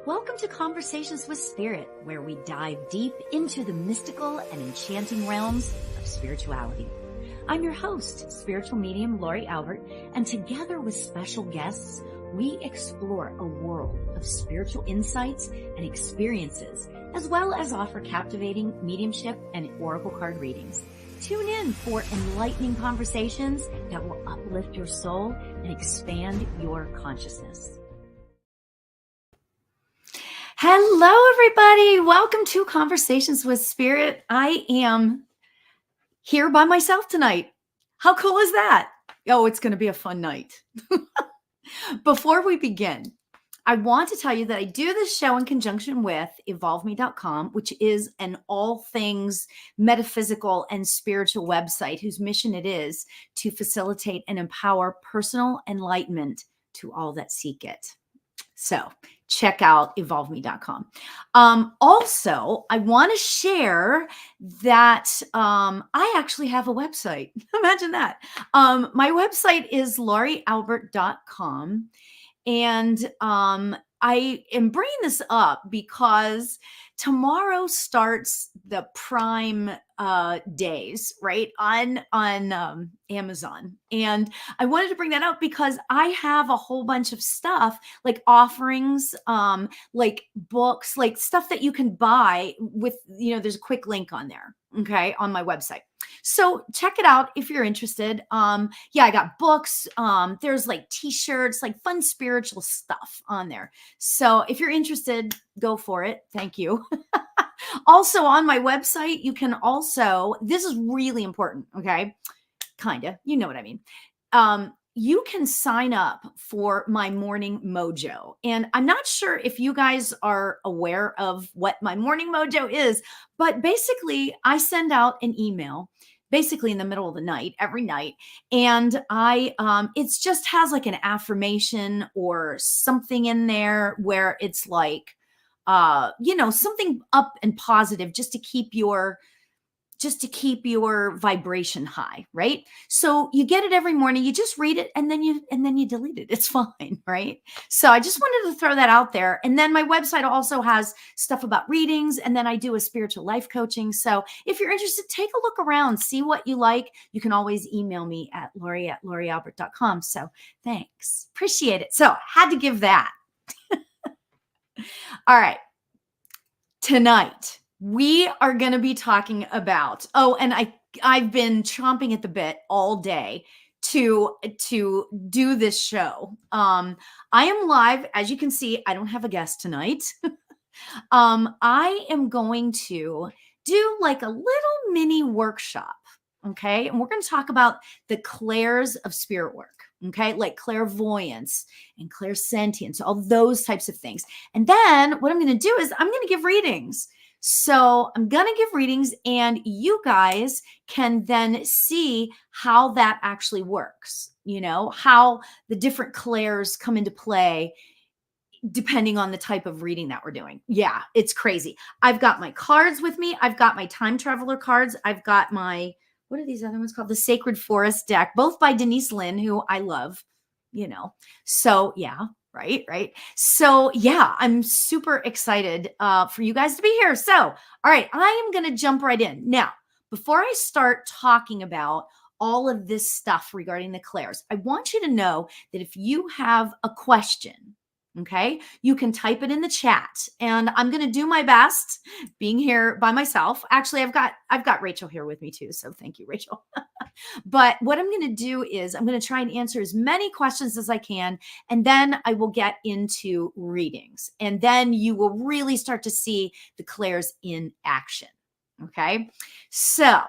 Welcome to Conversations with Spirit, where we dive deep into the mystical and enchanting realms of spirituality. I'm your host, Spiritual Medium Lauri Albert, and together with special guests, we explore a world of spiritual insights and experiences, as well as offer captivating mediumship and oracle card readings. Tune in for enlightening conversations that will uplift your soul and expand your consciousness. Hello, everybody. Welcome to Conversations with Spirit. I am here by myself tonight. How cool is that? Oh, it's going to be a fun night. Before we begin, I want to tell you that I do this show in conjunction with evolveme.com, which is an all things metaphysical and spiritual website whose mission it is to facilitate and empower personal enlightenment to all that seek it. So check out evolveme.com. Also, I want to share that I actually have a website. Imagine that. My website is laurialbert.com. And I am bringing this up because tomorrow starts the Prime days, right, on Amazon. And I wanted to bring that up because I have a whole bunch of stuff like offerings, like books, like stuff that you can buy with, there's a quick link on there, okay, on my website. So check it out if you're interested. I got books. There's like t-shirts, like fun spiritual stuff on there. So if you're interested, go for it. Thank you. Also on my website, you can also, this is really important. Okay. Kind of, you know what I mean? You can sign up for my morning mojo. And I'm not sure if you guys are aware of what my morning mojo is, but basically I send out an email basically in the middle of the night, every night. And it just has like an affirmation or something in there where it's like, something up and positive just to keep your vibration high, right? So you get it every morning, you just read it and then you delete it. It's fine, right? So I just wanted to throw that out there. And then my website also has stuff about readings, and then I do a spiritual life coaching. So if you're interested, take a look around, see what you like. You can always email me at lauri@laurialbert.com. So thanks. Appreciate it. So had to give that. All right. Tonight, we are going to be talking about, and I've been chomping at the bit all day to do this show. I am live. As you can see, I don't have a guest tonight. I am going to do like a little mini workshop. Okay. And we're going to talk about the clairs of spirit work. Okay. Like clairvoyance and clairsentience, all those types of things. And then what I'm going to do is I'm going to give readings. So I'm going to give readings and you guys can then see how that actually works, how the different clairs come into play depending on the type of reading that we're doing. Yeah, it's crazy. I've got my cards with me. I've got my time traveler cards. I've got my, what are these other ones called? The Sacred Forest deck, both by Denise Lynn, who I love, So yeah. Right. So yeah, I'm super excited for you guys to be here. So, all right, I am going to jump right in. Now, before I start talking about all of this stuff regarding the clairs, I want you to know that if you have a question, okay, you can type it in the chat, and I'm going to do my best being here by myself. Actually, I've got Rachel here with me too. So thank you, Rachel. But what I'm going to do is I'm going to try and answer as many questions as I can. And then I will get into readings, and then you will really start to see the clairs in action. Okay. So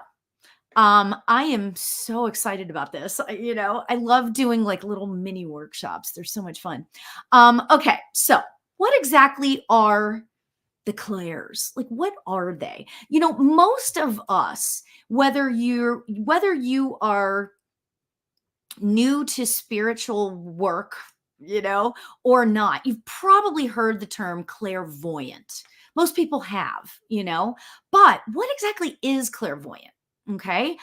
I am so excited about this. I love doing like little mini workshops. They're so much fun. Okay. So what exactly are the clairs? Like, what are they? Most of us, whether you are new to spiritual work, or not, you've probably heard the term clairvoyant. Most people have, but what exactly is clairvoyant? Okay.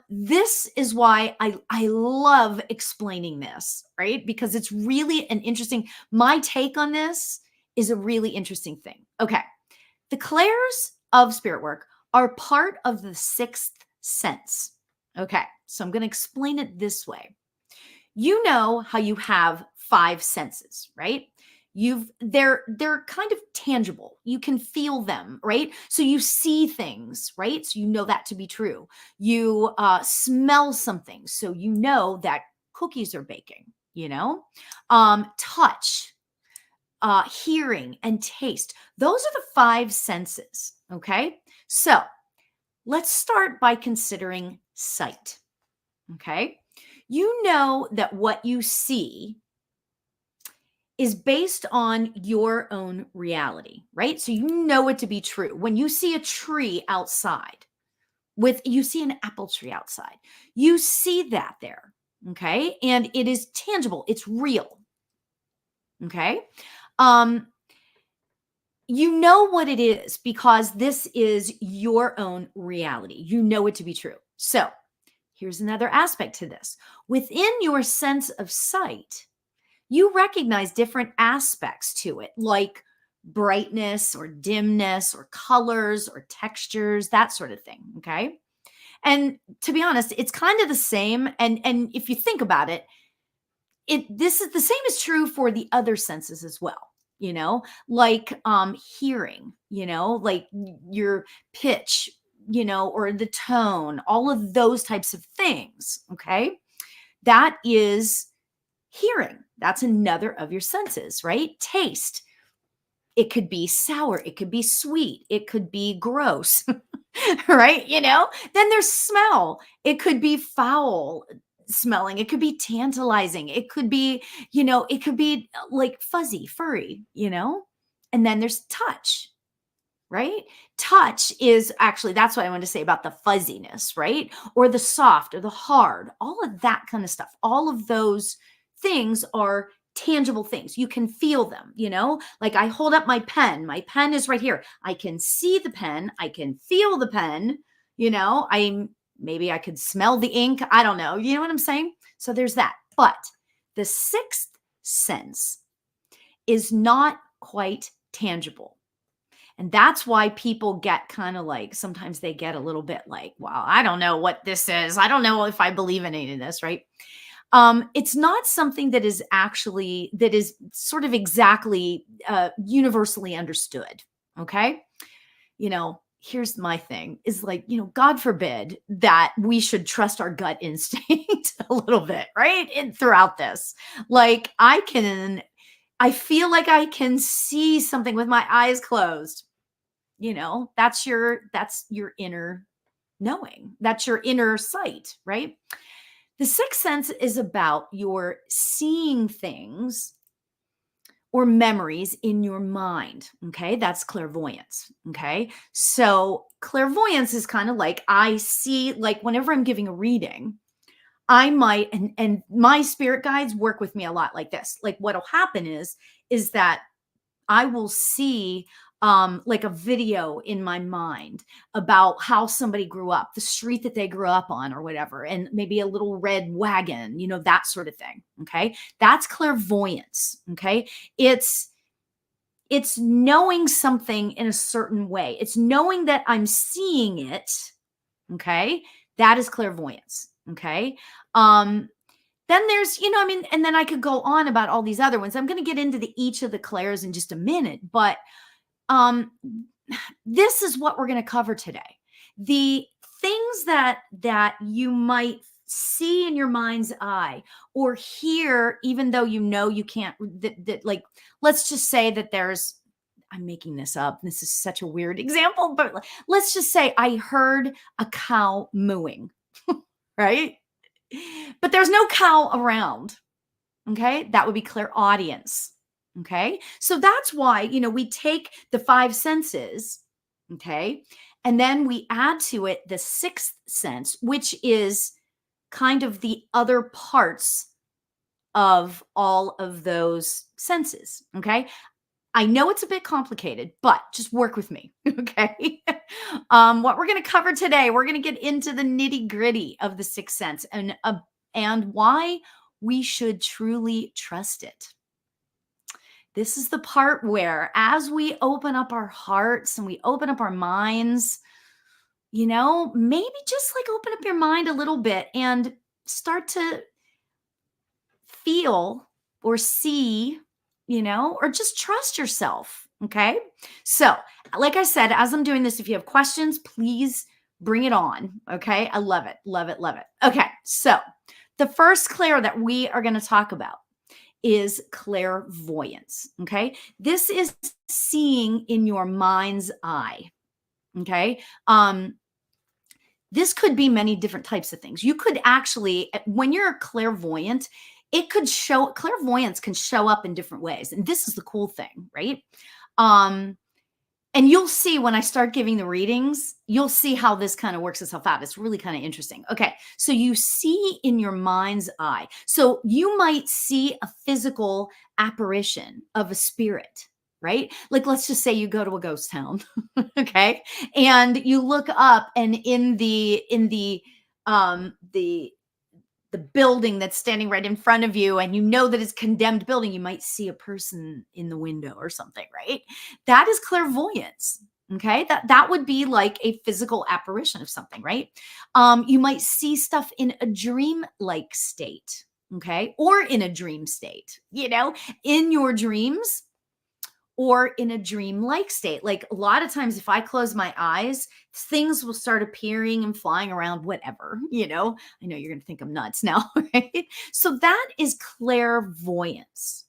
This is why I love explaining this, right? Because it's really an interesting, my take on this is a really interesting thing. Okay. The clairs of spirit work are part of the sixth sense. Okay. So I'm going to explain it this way. You know how you have five senses, right? They're kind of tangible. You can feel them, right? So you see things, right? So you know that to be true. You smell something, so you know that cookies are baking, touch, hearing, and taste. Those are the five senses. Okay. So let's start by considering sight. Okay. You know that what you see is based on your own reality, right? So you know it to be true. When you see a tree outside, you see an apple tree outside, you see that there. Okay. And it is tangible, it's real. Okay. You know what it is because this is your own reality. You know it to be true. So here's another aspect to this. Within your sense of sight, you recognize different aspects to it, like brightness or dimness or colors or textures, that sort of thing. Okay. And to be honest, it's kind of the same. And if you think about it, this is the same is true for the other senses as well, like hearing, like your pitch, or the tone, all of those types of things. Okay. That is hearing. That's another of your senses, right? Taste. It could be sour, it could be sweet, it could be gross, right? Then there's smell. It could be foul smelling, it could be tantalizing, it could be, it could be like fuzzy, furry, and then there's touch, right? Touch is actually, that's what I want to say about the fuzziness, right? Or the soft or the hard, all of that kind of stuff. All of those things are tangible things. You can feel them, like I hold up my pen. My pen is right here. I can see the pen. I can feel the pen, maybe I could smell the ink. I don't know. You know what I'm saying? So there's that. But the sixth sense is not quite tangible. And that's why people get kind of like, sometimes they get a little bit like, wow, I don't know what this is. I don't know if I believe in any of this, right? It's not something that is sort of exactly universally understood. Okay. Here's my thing is like, God forbid that we should trust our gut instinct a little bit, right? And throughout this, like I feel like I can see something with my eyes closed. That's your inner knowing. That's your inner sight, right? The sixth sense is about your seeing things or memories in your mind. Okay. That's clairvoyance. Okay. So clairvoyance is kind of like I see, like whenever I'm giving a reading, I might, and my spirit guides work with me a lot like this. Like what'll happen is that I will see like a video in my mind about how somebody grew up, the street that they grew up on or whatever, and maybe a little red wagon, that sort of thing. Okay. That's clairvoyance. Okay. It's knowing something in a certain way. It's knowing that I'm seeing it. Okay. That is clairvoyance. Okay. Then there's, and then I could go on about all these other ones. I'm going to get into each of the clairs in just a minute, but this is what we're going to cover today. The things that you might see in your mind's eye or hear, even though you can't, that like, let's just say that I'm making this up. This is such a weird example, but let's just say I heard a cow mooing, right? But there's no cow around. Okay. That would be clairaudience. Okay. So that's why, we take the five senses. Okay. And then we add to it the sixth sense, which is kind of the other parts of all of those senses. Okay. I know it's a bit complicated, but just work with me. Okay. What we're going to cover today, we're going to get into the nitty gritty of the sixth sense and why we should truly trust it. This is the part where, as we open up our hearts and we open up our minds, maybe just like open up your mind a little bit and start to feel or see, or just trust yourself. Okay. So, like I said, as I'm doing this, if you have questions, please bring it on. Okay. I love it. Love it. Love it. Okay. So, the first clair that we are going to talk about is clairvoyance. Okay. This is seeing in your mind's eye. Okay. This could be many different types of things. You could actually, when you're clairvoyant, clairvoyance can show up in different ways. And this is the cool thing, right? And you'll see when I start giving the readings, you'll see how this kind of works itself out. It's really kind of interesting. Okay. So you see in your mind's eye. So you might see a physical apparition of a spirit, right? Like, let's just say you go to a ghost town. Okay. And you look up, and in the building that's standing right in front of you, and you know that it's condemned building, you might see a person in the window or something, right? That is clairvoyance. Okay. That would be like a physical apparition of something, right? You might see stuff in a dream-like state. Okay. Or in a dream state, in your dreams, or in a dream-like state. Like, a lot of times, if I close my eyes, things will start appearing and flying around, whatever, I know you're going to think I'm nuts now, right? So that is clairvoyance.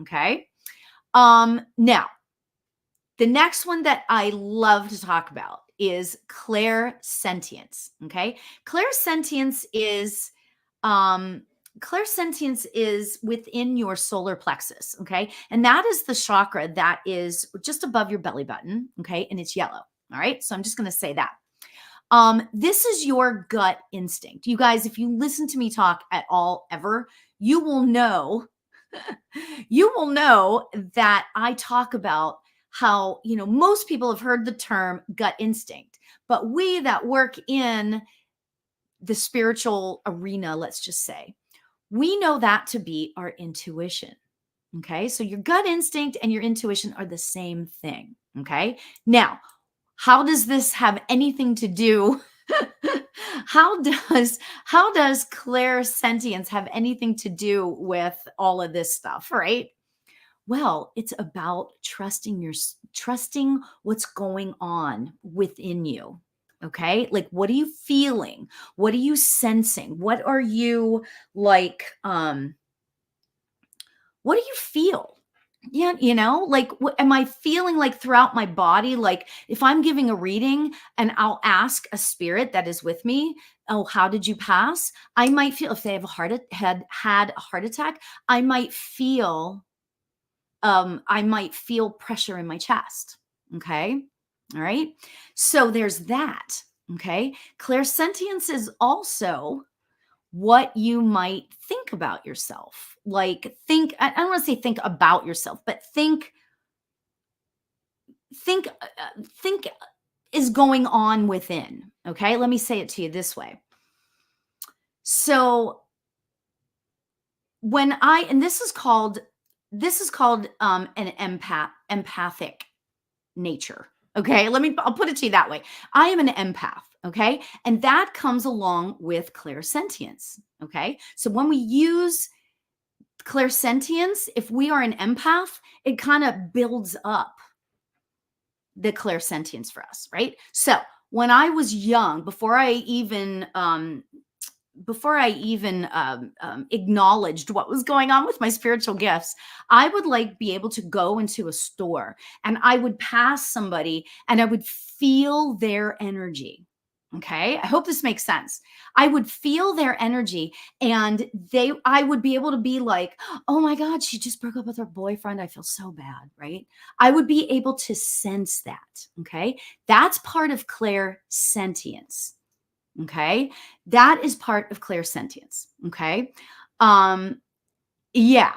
Okay. Now, the next one that I love to talk about is clairsentience. Okay. Clairsentience is within your solar plexus. Okay. And that is the chakra that is just above your belly button. Okay. And it's yellow. All right. So I'm just going to say that. This is your gut instinct. You guys, if you listen to me talk at all ever, you will know, that I talk about how, most people have heard the term gut instinct, but we that work in the spiritual arena, let's just say, we know that to be our intuition. Okay. So your gut instinct and your intuition are the same thing. Okay. Now, how does this have anything to do? How does clairsentience have anything to do with all of this stuff, right? Well, it's about trusting what's going on within you. Okay. Like, what are you feeling? What are you sensing? What are you like? What do you feel? Yeah. Like, what am I feeling like throughout my body? Like, if I'm giving a reading and I'll ask a spirit that is with me, oh, how did you pass? I might feel, if they have had a heart attack, I might feel pressure in my chest. Okay. All right. So there's that. Okay. Clairsentience is also what you might think about yourself. Like, I don't want to say think about yourself, but think is going on within. Okay. Let me say it to you this way. So and this is called an empathic nature. Okay. I'll put it to you that way. I am an empath. Okay. And that comes along with clairsentience. Okay. So when we use clairsentience, if we are an empath, it kind of builds up the clairsentience for us. Right. So when I was young, before I even acknowledged what was going on with my spiritual gifts, I would be able to go into a store and I would pass somebody and I would feel their energy. Okay. I hope this makes sense. I would feel their energy and I would be able to be like, oh my God, she just broke up with her boyfriend. I feel so bad. Right. I would be able to sense that. Okay. That's part of clairsentience. Okay. That is part of clairsentience. Okay. Yeah.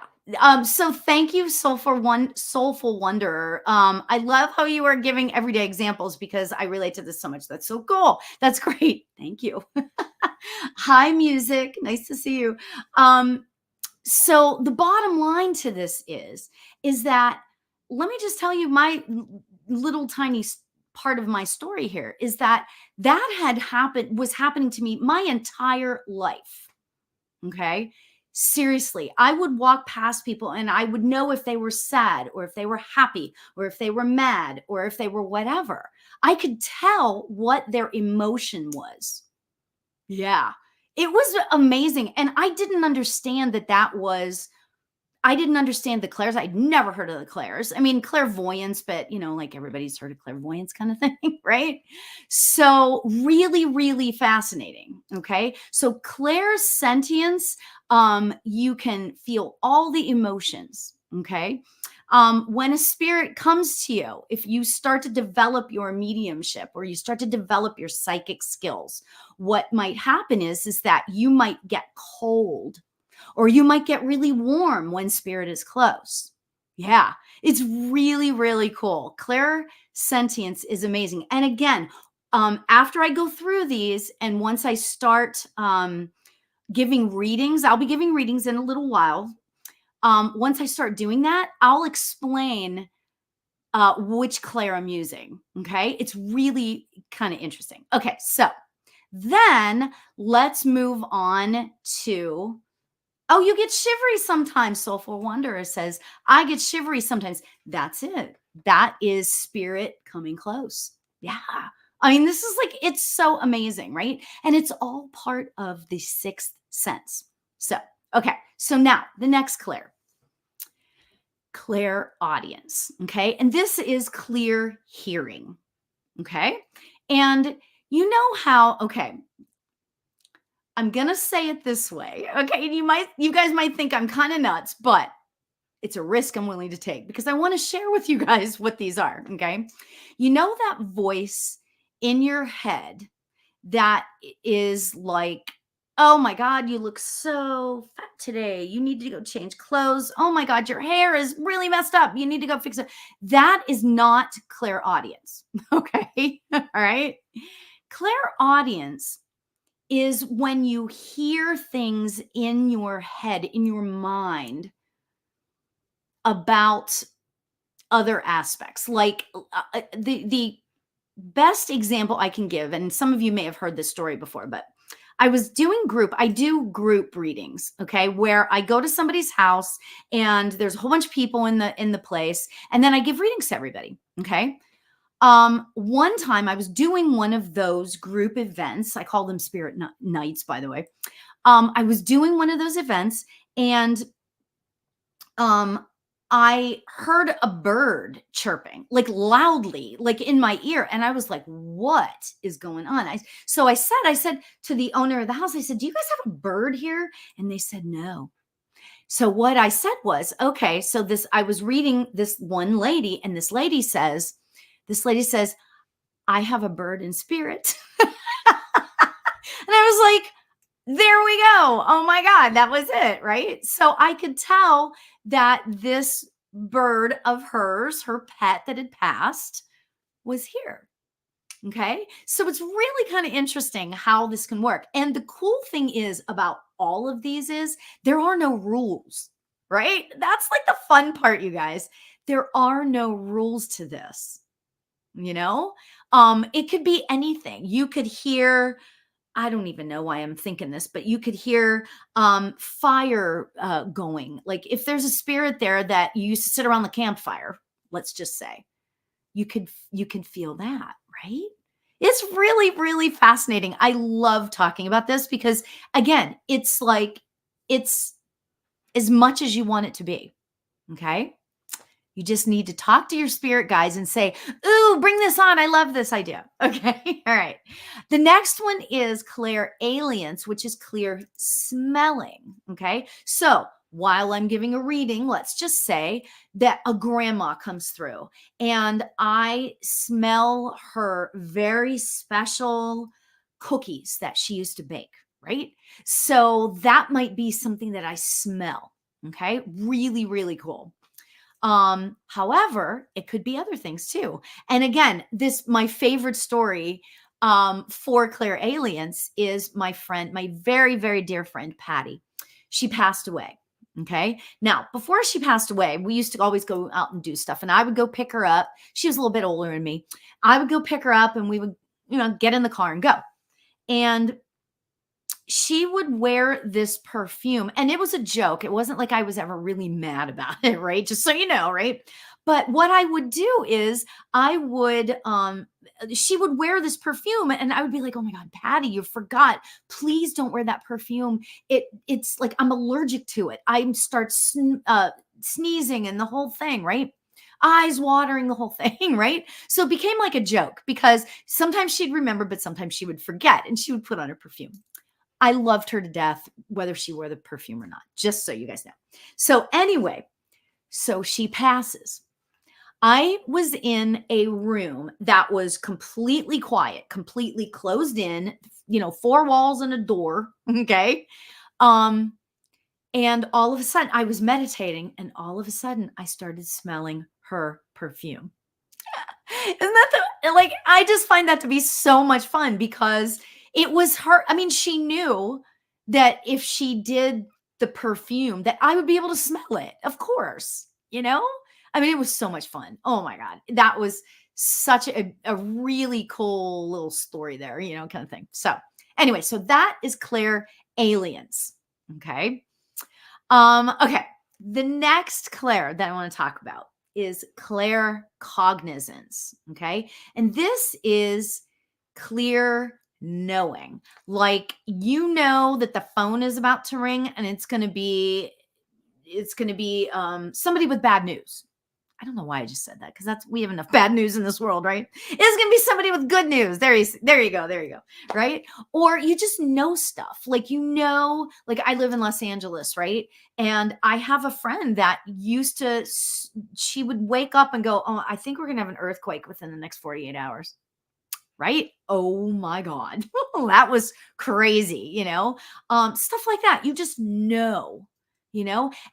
So thank you, Soulful Wanderer. I love how you are giving everyday examples because I relate to this so much. That's so cool. That's great. Thank you. Hi, Music. Nice to see you. So the bottom line to this is that, let me just tell you my little tiny part of my story here, is that was happening to me my entire life. Okay. Seriously, I would walk past people and I would know if they were sad or if they were happy or if they were mad or if they were whatever. I could tell what their emotion was. Yeah. It was amazing. And I didn't understand the clairs. I'd never heard of the clairs. I mean, clairvoyance, but like everybody's heard of clairvoyance kind of thing, right? So really, really fascinating. Okay. So clairsentience, you can feel all the emotions. Okay. When a spirit comes to you, if you start to develop your mediumship or you start to develop your psychic skills, what might happen is that you might get cold or you might get really warm when spirit is close. Yeah, it's really, really cool. Clairsentience is amazing. And again, after I go through these and once I start giving readings, I'll be giving readings in a little while. Once I start doing that, I'll explain which clair I'm using. Okay. It's really kind of interesting. Okay. So then let's move on to, oh, you get shivery sometimes. Soulful Wanderer says, I get shivery sometimes. That's it. That is spirit coming close. Yeah. I mean, this is like, it's so amazing, right? And it's all part of the sixth sense. So, okay. So now the next clairaudience. Okay. And this is clear hearing. Okay. And you know how, okay, I'm going to say it this way. Okay. And you guys might think I'm kind of nuts, but it's a risk I'm willing to take because I want to share with you guys what these are. Okay. You know that voice in your head that is like, oh my God, you look so fat today. You need to go change clothes. Oh my God, your hair is really messed up. You need to go fix it. That is not clairaudience. Okay. All right. Clairaudience is when you hear things in your head, in your mind about other aspects. Like the best example I can give, and some of you may have heard this story before, but I do group readings, okay, where I go to somebody's house and there's a whole bunch of people in the place, and then I give readings to everybody, okay? One time I was doing one of those group events. I call them spirit nights, by the way. I was doing one of those events and um I heard a bird chirping like loudly, like in my ear. And I was like, what is going on? So I said to the owner of the house, I said, do you guys have a bird here? And they said, no. So what I said was, okay, so I was reading this one lady, and this lady says, I have a bird in spirit. And I was like, there we go. Oh my God, that was it, right? So I could tell that this bird of hers, her pet that had passed, was here. Okay. So it's really kind of interesting how this can work. And the cool thing is about all of these is there are no rules, right? That's like the fun part, you guys. There are no rules to this. It could be anything. You could hear, I don't even know why I'm thinking this, but you could hear fire going. Like if there's a spirit there that you used to sit around the campfire, let's just say, you can feel that, right? It's really, really fascinating. I love talking about this because again, it's as much as you want it to be. Okay. You just need to talk to your spirit guides and say, ooh, bring this on. I love this idea. Okay. All right. The next one is clairaudience, which is clear smelling. Okay. So while I'm giving a reading, let's just say that a grandma comes through and I smell her very special cookies that she used to bake. Right. So that might be something that I smell. Okay. Really, really cool. However, it could be other things too. And again, my favorite story for clairaudience is my very, very dear friend, Patty. She passed away. Okay. Now, before she passed away, we used to always go out and do stuff, and I would go pick her up. She was a little bit older than me. I would go pick her up, and we would, get in the car and go. And she would wear this perfume, and it was a joke. It wasn't like I was ever really mad about it, right? Just so you know, right? But what I would do is I would she would wear this perfume, and I would be like, "Oh my god, Patty, you forgot. Please don't wear that perfume. It's like I'm allergic to it. I start sneezing and the whole thing, right? Eyes watering, the whole thing, right? So it became like a joke because sometimes she'd remember, but sometimes she would forget, and she would put on her perfume. I loved her to death, whether she wore the perfume or not, just so you guys know. So anyway, so she passes. I was in a room that was completely quiet, completely closed in, four walls and a door. Okay. Um, and all of a sudden I was meditating, and all of a sudden I started smelling her perfume. Isn't that like, I just find that to be so much fun because it was her. I mean, she knew that if she did the perfume that I would be able to smell it. Of course, I mean, it was so much fun. Oh my God. That was such a really cool little story there, kind of thing. So anyway, so that is clairaudience. Okay. Okay. The next clair that I want to talk about is claircognizance. Okay. And this is clear knowing. Like, that the phone is about to ring, and it's going to be somebody with bad news. I don't know why I just said that, because we have enough bad news in this world, right? It's gonna be somebody with good news. There you go, right? Or you just know stuff, like like I live in Los Angeles, right? And I have a friend that used to. She would wake up and go, "Oh, I think we're gonna have an earthquake within the next 48 hours." Right? Oh my God, that was crazy. Stuff like that. You just know.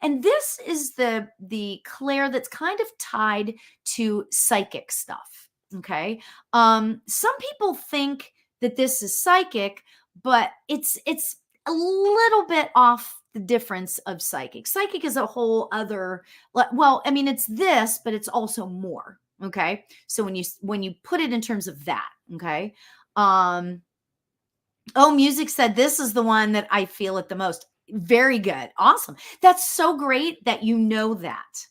And this is the clair that's kind of tied to psychic stuff. Okay. Some people think that this is psychic, but it's a little bit off the difference of psychic. Psychic is a whole other, well, I mean, it's this, but it's also more. Okay. So when you put it in terms of that, okay. Oh, music said this is the one that I feel it the most. Very good. Awesome. That's so great that you know that,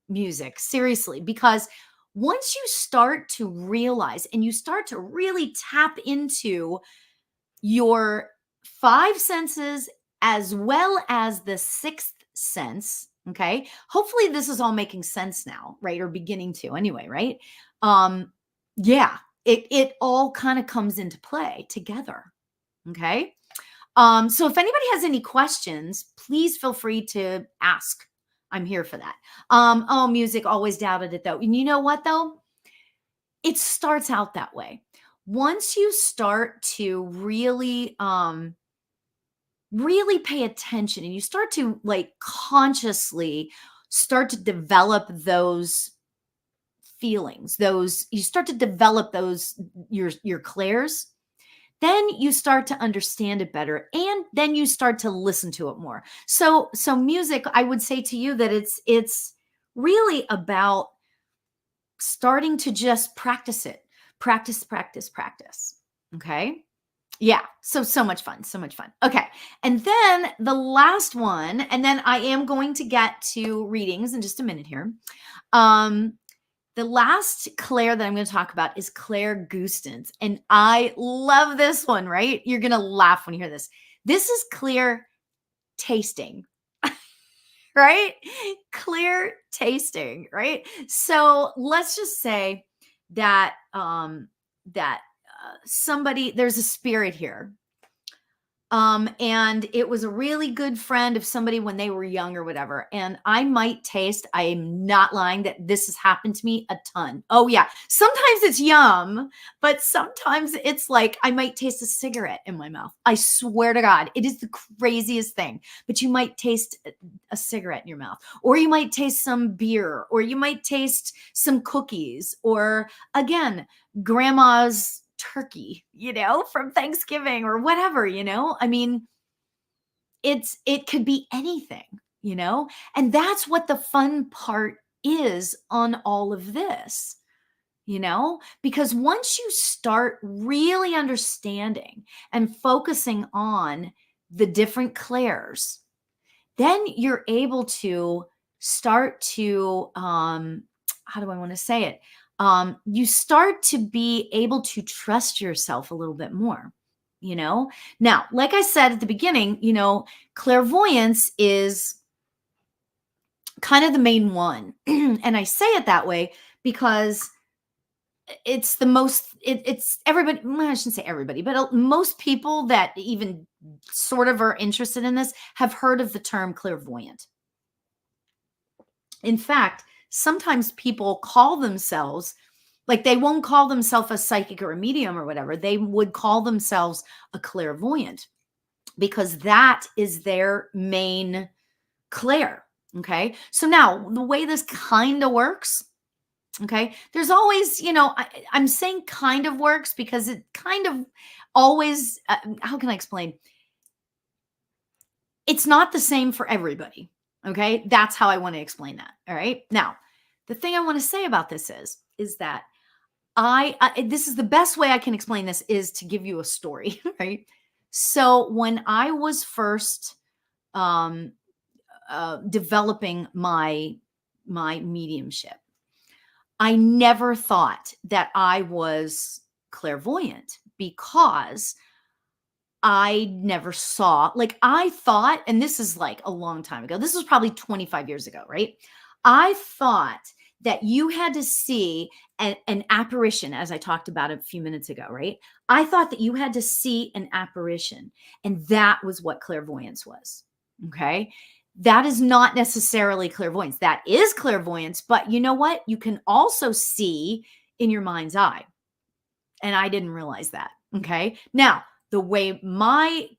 music. Seriously, because once you start to realize and you start to really tap into your five senses as well as the sixth sense, okay? Hopefully this is all making sense now, right? Or beginning to anyway, right? Yeah, it all kind of comes into play together. Okay. So if anybody has any questions, please feel free to ask. I'm here for that. Oh, music always doubted it though. And you know what though? It starts out that way. Once you start to really pay attention, and you start to like consciously start to develop those feelings, you start to develop those your clairs, then you start to understand it better, and then you start to listen to it more. So music, I would say to you that it's really about starting to just practice it. Practice. Okay? Yeah. So much fun. So much fun. Okay. And then the last one, and then I am going to get to readings in just a minute here. The last clair that I'm going to talk about is clairgustance. And I love this one, right? You're going to laugh when you hear this. This is clear tasting, right? Clear tasting, right? So let's just say that, somebody, there's a spirit here. And it was a really good friend of somebody when they were young or whatever. And I might taste, I am not lying, that this has happened to me a ton. Oh yeah. Sometimes it's yum, but sometimes it's like, I might taste a cigarette in my mouth. I swear to God, it is the craziest thing, but you might taste a cigarette in your mouth, or you might taste some beer, or you might taste some cookies, or again, grandma's turkey, from Thanksgiving or whatever, I mean, it could be anything, you know? And that's what the fun part is on all of this, you know? Because once you start really understanding and focusing on the different clairs, then you're able to start to, how do I want to say it? You start to be able to trust yourself a little bit more, you know? Now, like I said at the beginning, you know, clairvoyance is kind of the main one. And I say it that way because it's the most, it's everybody, well, I shouldn't say everybody, but most people that even sort of are interested in this have heard of the term clairvoyant. In fact, sometimes people call themselves, like they won't call themselves a psychic or a medium or whatever. They would call themselves a clairvoyant because that is their main clair. Okay. So now the way this kind of works, okay, there's always, you know, I'm saying kind of works because it kind of always, how can I explain? It's not the same for everybody. Okay. That's how I want to explain that. All right. Now, the thing I want to say about this is that this is the best way I can explain this is to give you a story. Right. So when I was first um, developing my mediumship, I never thought that I was clairvoyant because I never saw, like, I thought, and this is like a long time ago, this was probably 25 years ago, right? I thought that you had to see an apparition, as I talked about a few minutes ago, right? I thought that you had to see an apparition, and that was what clairvoyance was. Okay. That is not necessarily clairvoyance. That is clairvoyance, but you know what? You can also see in your mind's eye. And I didn't realize that. Okay. Now, the way my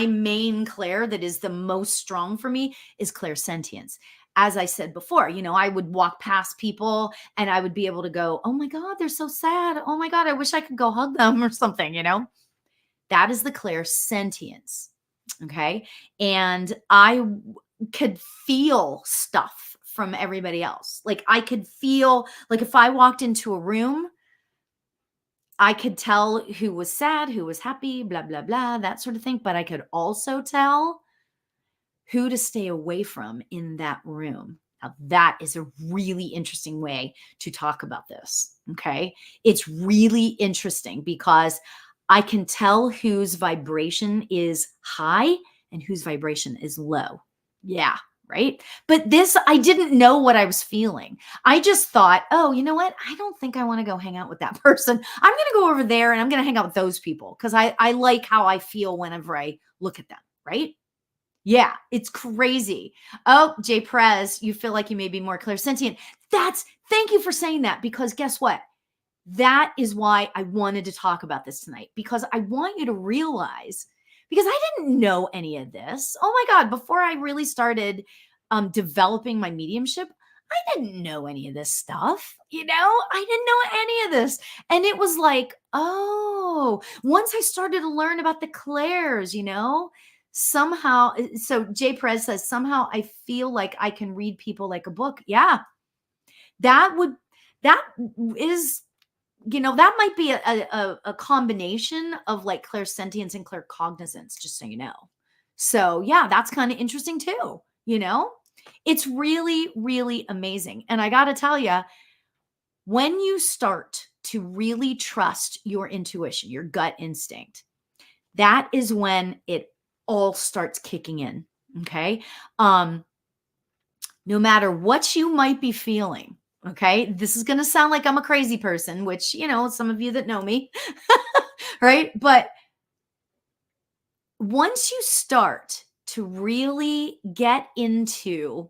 main clair that is the most strong for me is clairsentience. As I said before, you know, I would walk past people and I would be able to go, oh my God, they're so sad. Oh my God, I wish I could go hug them or something, you know? That is the clairsentience. Okay. And could feel stuff from everybody else. Like I could feel, like if I walked into a room, I could tell who was sad, who was happy, blah, blah, blah, that sort of thing. But I could also tell who to stay away from in that room. Now, that is a really interesting way to talk about this. Okay. It's really interesting because I can tell whose vibration is high and whose vibration is low. Yeah. Right. But this, I didn't know what I was feeling. I just thought, oh, you know what? I don't think I want to go hang out with that person. I'm going to go over there and I'm going to hang out with those people because I like how I feel whenever I look at them. Right. Yeah, it's crazy. Oh, Jay Prez, you feel like you may be more clairsentient. Thank you for saying that because guess what? That is why I wanted to talk about this tonight because I want you to realize because I didn't know any of this. Oh my God, before I really started developing my mediumship, I didn't know any of this stuff. You know, I didn't know any of this. And it was like, oh, once I started to learn about the clairs, you know, somehow, so Jay Perez says, somehow I feel like I can read people like a book. Yeah, that would, that is, you know, that might be a combination of like clairsentience and claircognizance, just so you know. So yeah, that's kind of interesting too. You know, it's really, really amazing. And I got to tell you, when you start to really trust your intuition, your gut instinct, that is when it all starts kicking in. Okay. No matter what you might be feeling. Okay. This is going to sound like I'm a crazy person, which, you know, some of you that know me, right? But once you start to really get into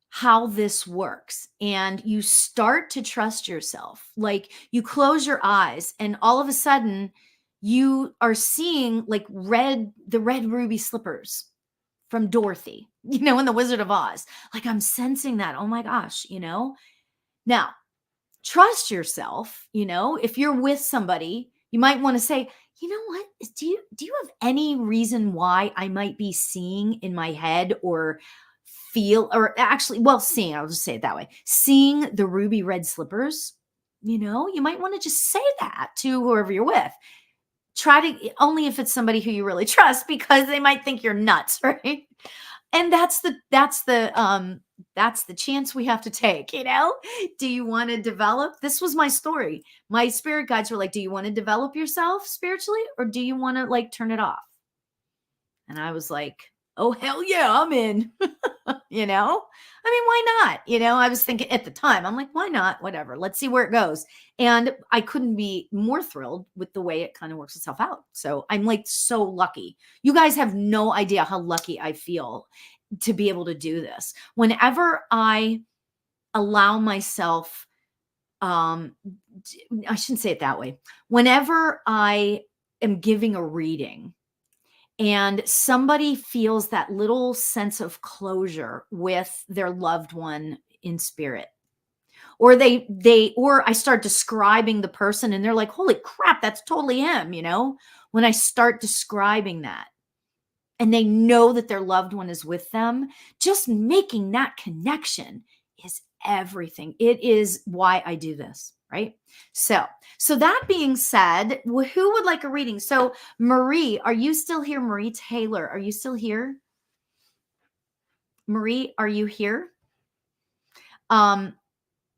how this works and you start to trust yourself, like you close your eyes and all of a sudden you are seeing like the red ruby slippers from Dorothy, you know, in The Wizard of Oz. Like I'm sensing that. Oh my gosh, you know? Now, trust yourself, you know, if you're with somebody, you might want to say, you know what? Do you have any reason why I might be seeing in my head or feel, or actually, well, seeing, I'll just say it that way, seeing the ruby red slippers? You might want to just say that to whoever you're with. Try to, only if it's somebody who you really trust, because they might think you're nuts, right? And that's the chance we have to take. Do you want to develop? This was my story. My spirit guides were like, do you want to develop yourself spiritually, or do you want to like turn it off? And I was like, oh hell yeah, I'm in. Why not? I was thinking at the time, I'm like, why not? Whatever, let's see where it goes. And I couldn't be more thrilled with the way it kind of works itself out. So I'm like so lucky. You guys have no idea how lucky I feel to be able to do this. Whenever I allow myself, I shouldn't say it that way. Whenever I am giving a reading and somebody feels that little sense of closure with their loved one in spirit, or or I start describing the person and they're like, holy crap, that's totally him. When I start describing that, and they know that their loved one is with them, just making that connection is everything. It is why I do this, right? So that being said, who would like a reading? So Marie, are you still here? Marie Taylor, are you still here? Marie, are you here?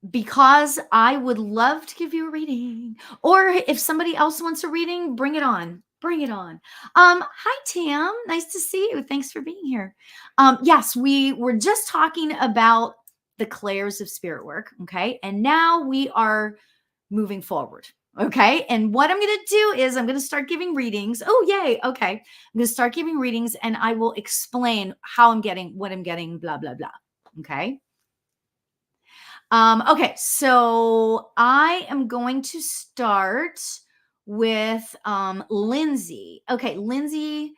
Because I would love to give you a reading, or if somebody else wants a reading, bring it on. Bring it on. Hi, Tam. Nice to see you. Thanks for being here. Yes, we were just talking about the clairs of spirit work. Okay. And now we are moving forward. Okay. And what I'm going to do is I'm going to start giving readings. Oh, yay. Okay. I'm going to start giving readings and I will explain how I'm getting, what I'm getting, blah, blah, blah. Okay. Okay. So I am going to start with Lindsay. Okay, Lindsay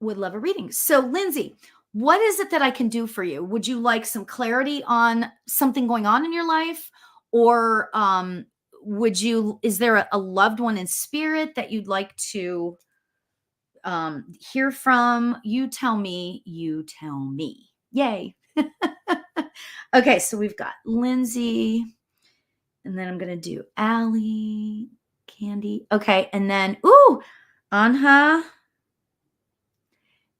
would love a reading. So Lindsay, what is it that I can do for you? Would you like some clarity on something going on in your life? Or is there a loved one in spirit that you'd like to hear from? You tell me, Yay. Okay, so we've got Lindsay, and then I'm going to do Allie, Candy. Okay. And then, Anha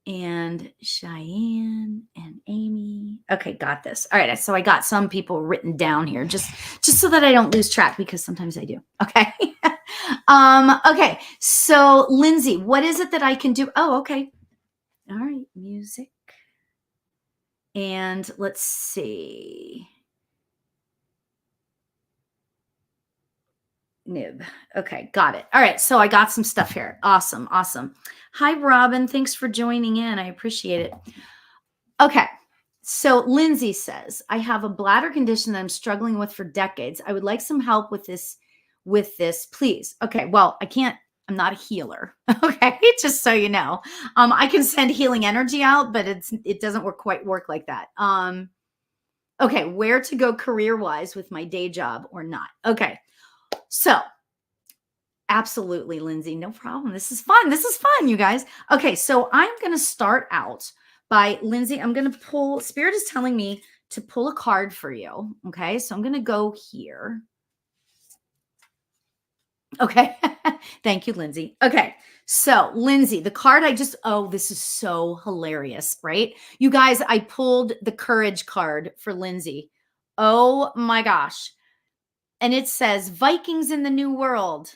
and Cheyenne and Amy. Okay. Got this. All right. So I got some people written down here just so that I don't lose track, because sometimes I do. Okay. Okay. So Lindsay, what is it that I can do? Oh, okay. All right. Music. And let's see. Nib. Okay, got it. All right, so I got some stuff here. Awesome. Hi, Robin. Thanks for joining in. I appreciate it. Okay, so Lindsay says, I have a bladder condition that I'm struggling with for decades. I would like some help with this, please. Okay, well, I'm not a healer. Okay, just so you know. I can send healing energy out, but it doesn't quite work like that. Okay, where to go career-wise with my day job or not? Okay. So absolutely, Lindsay, no problem. This is fun, you guys. Okay, so I'm going to start out by Lindsay. I'm going to pull, Spirit is telling me to pull a card for you. Okay, so I'm going to go here. Okay, thank you, Lindsay. Okay, so Lindsay, the card this is so hilarious, right? You guys, I pulled the courage card for Lindsay. Oh my gosh. And it says Vikings in the New World.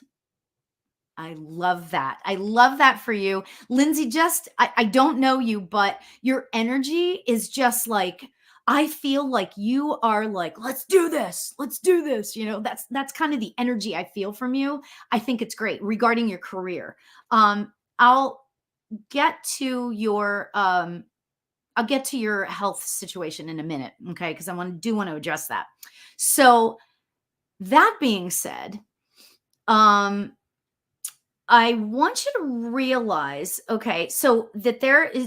I love that. I love that for you. Lindsay, I don't know you, but your energy is just like, I feel like you are like, let's do this. Let's do this. That's kind of the energy I feel from you. I think it's great regarding your career. I'll get to your health situation in a minute. Okay. Cause I want to address that. So that being said, I want you to realize, okay, so that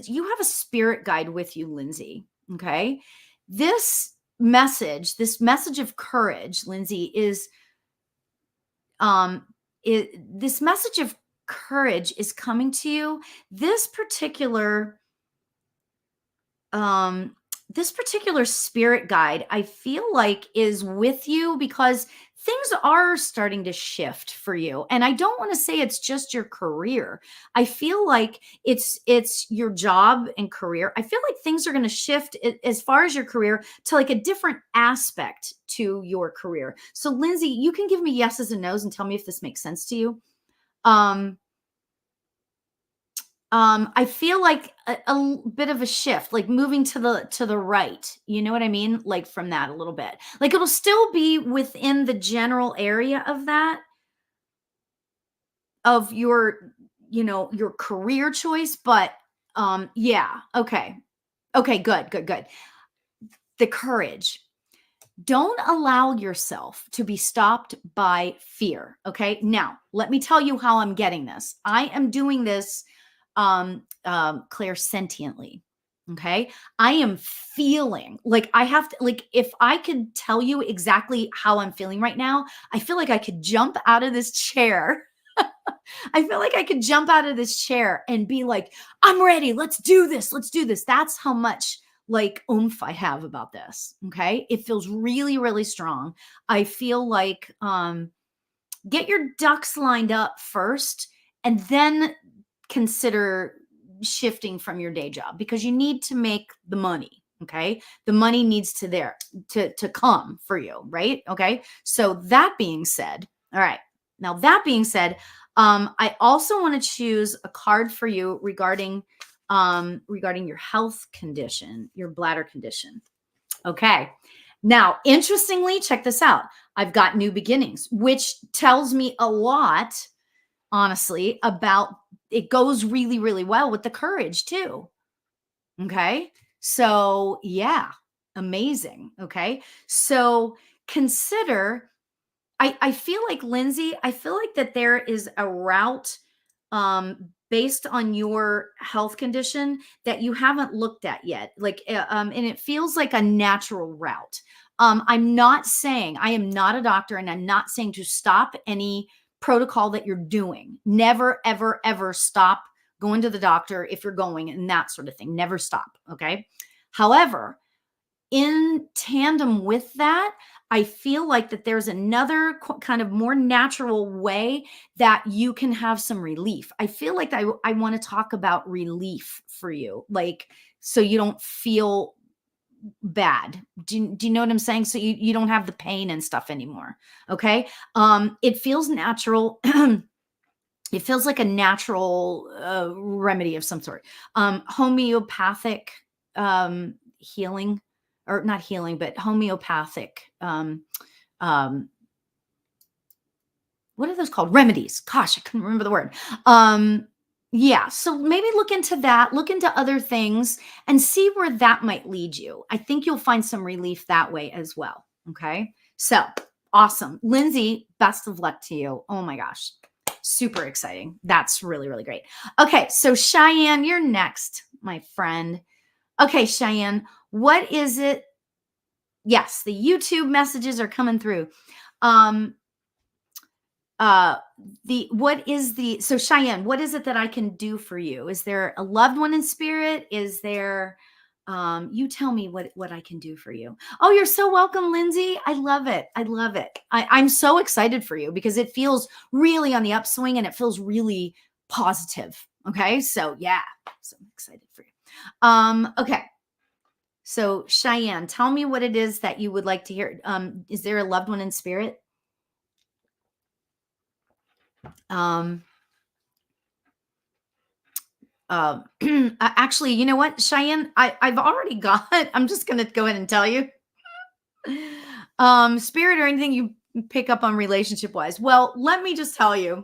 you have a spirit guide with you, Lindsay. Okay. This message of courage, Lindsay, is this message of courage is coming to you. This particular um this particular spirit guide, I feel like, is with you because things are starting to shift for you. And I don't want to say it's just your career. I feel like it's your job and career. I feel like things are going to shift as far as your career to like a different aspect to your career. So Lindsay, you can give me yeses and nos and tell me if this makes sense to you. um I feel like bit of a shift, like moving to the right. You know what I mean? Like from that a little bit. Like it'll still be within the general area of that, of your, your career choice, but yeah, okay. Okay, good, good, good. The courage. Don't allow yourself to be stopped by fear. Okay. Now, let me tell you how I'm getting this. I am doing this clairsentiently. Okay. I am feeling like I have to, like, if I could tell you exactly how I'm feeling right now, I feel like I could jump out of this chair. I feel like I could jump out of this chair and be like, I'm ready. Let's do this. Let's do this. That's how much like oomph I have about this. Okay. It feels really, really strong. I feel like get your ducks lined up first and then consider shifting from your day job because you need to make the money. Okay. The money needs to come for you. Right. Okay. So that being said, all right. Now that being said, I also want to choose a card for you regarding your health condition, your bladder condition. Okay. Now, interestingly, check this out. I've got new beginnings, which tells me a lot, honestly, about it goes really, really well with the courage too. Okay. So, yeah, amazing. Okay. So, consider, I feel like, Lindsay, I feel like that there is a route based on your health condition that you haven't looked at yet. Like, and it feels like a natural route. I'm not saying, I am not a doctor, and I'm not saying to stop any protocol that you're doing. Never, ever, ever stop going to the doctor if you're going and that sort of thing. Never stop. Okay. However, in tandem with that, I feel like that there's another kind of more natural way that you can have some relief. I feel like I want to talk about relief for you, like, so you don't feel bad. Do you know what I'm saying? So you don't have the pain and stuff anymore. Okay. It feels natural. It feels like a natural remedy of some sort. Homeopathic healing, or not healing, but homeopathic. What are those called? Remedies. Gosh, I couldn't remember the word. Yeah, so maybe look into that, look into other things and see where that might lead you. I think you'll find some relief that way as well. Okay. So awesome. Lindsay, best of luck to you. Oh my gosh. Super exciting. That's really, really great. Okay. So Cheyenne, you're next, my friend. Okay, Cheyenne, what is it? Yes, the YouTube messages are coming through. So Cheyenne, what is it that I can do for you? Is there a loved one in spirit? Is there, you tell me what I can do for you. Oh, you're so welcome, Lindsay. I love it. I love it. I'm so excited for you because it feels really on the upswing and it feels really positive. Okay. So yeah, so I'm excited for you. Okay. So Cheyenne, tell me what it is that you would like to hear. Is there a loved one in spirit? Actually, you know what, Cheyenne, I've already got, I'm just going to go ahead and tell you, spirit or anything you pick up on relationship wise. Well, let me just tell you,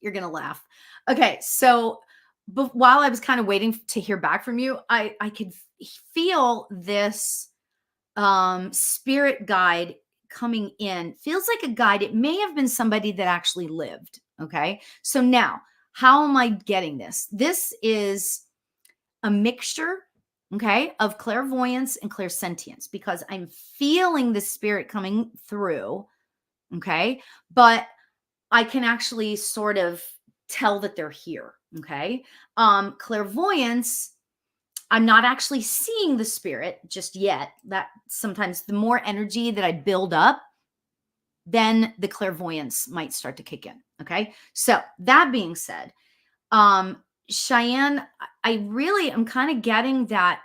you're going to laugh. Okay. So while I was kind of waiting to hear back from you, I could feel this, spirit guide coming in. Feels like a guide. It may have been somebody that actually lived. Okay. So now, how am I getting this? This is a mixture, okay, of clairvoyance and clairsentience because I'm feeling the spirit coming through. Okay. But I can actually sort of tell that they're here. Okay. Clairvoyance, I'm not actually seeing the spirit just yet. That sometimes the more energy that I build up, then the clairvoyance might start to kick in. Okay. So that being said, Cheyenne, I really am kind of getting that.